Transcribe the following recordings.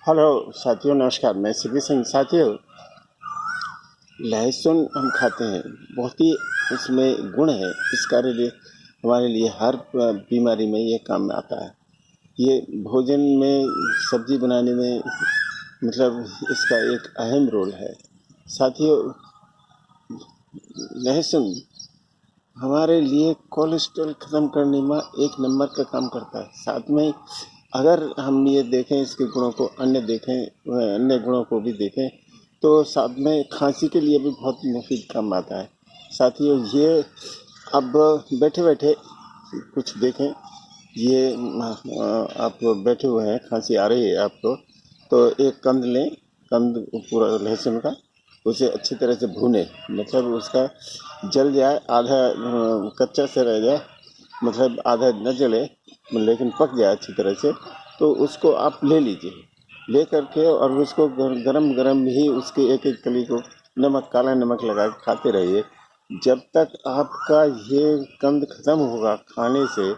Hello साथियों, नमस्कार। मैं सीपी सिंह। साथियों, लहसुन हम खाते हैं, बहुत ही इसमें गुण है। इसका लिए हमारे लिए हर बीमारी में ये काम में आता है। ये भोजन में सब्जी बनाने में मतलब इसका एक अहम रोल है। साथियों, लहसुन हमारे लिए कोलेस्ट्रॉल ख़त्म करने में एक नंबर का काम करता है। साथ में अगर हम ये देखें, इसके गुणों को अन्य गुणों को भी देखें तो साथ में खांसी के लिए भी बहुत मुफीद काम आता है। साथियों, ये अब बैठे बैठे कुछ देखें, ये आप बैठे हुए हैं, खांसी आ रही है आपको, तो एक कंद लें, कंद पूरा लहसुन का, उसे अच्छी तरह से भूनें, मतलब उसका जल जाए, आधा कच्चा से रह जाए, मतलब आधा न जले लेकिन पक जाए अच्छी तरह से, तो उसको आप ले लीजिए। ले करके और उसको गरम गरम ही उसके एक एक कली को काला नमक लगा के खाते रहिए। जब तक आपका ये कंद खत्म होगा खाने से,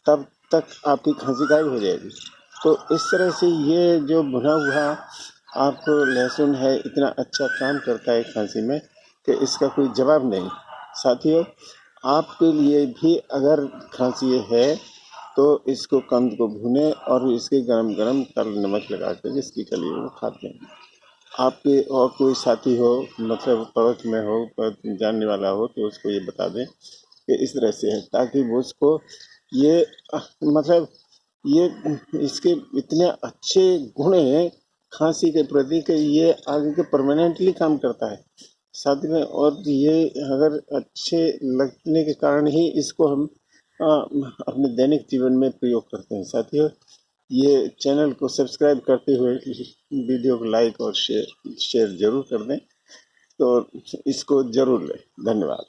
तब तक आपकी खांसी गायब हो जाएगी। तो इस तरह से ये जो भुना हुआ आपको लहसुन है, इतना अच्छा काम करता है खांसी में कि इसका कोई जवाब नहीं। साथियों, आपके लिए भी अगर खांसी है तो इसको कंद को भुने और इसके गरम गरम काला नमक लगा कर इसकी कली को खाते हैं। आपके और कोई साथी हो, मतलब पड़ोस में हो, जानने वाला हो, तो उसको ये बता दें कि इस तरह से है, ताकि वो उसको ये मतलब ये इसके इतने अच्छे गुण हैं खांसी के प्रति कि ये आगे के परमानेंटली काम करता है साथ में। और ये अगर अच्छे लगने के कारण ही इसको हम अपने दैनिक जीवन में प्रयोग करते हैं। साथियों, ये चैनल को सब्सक्राइब करते हुए वीडियो को लाइक और शेयर जरूर कर दें, तो इसको जरूर लें। धन्यवाद।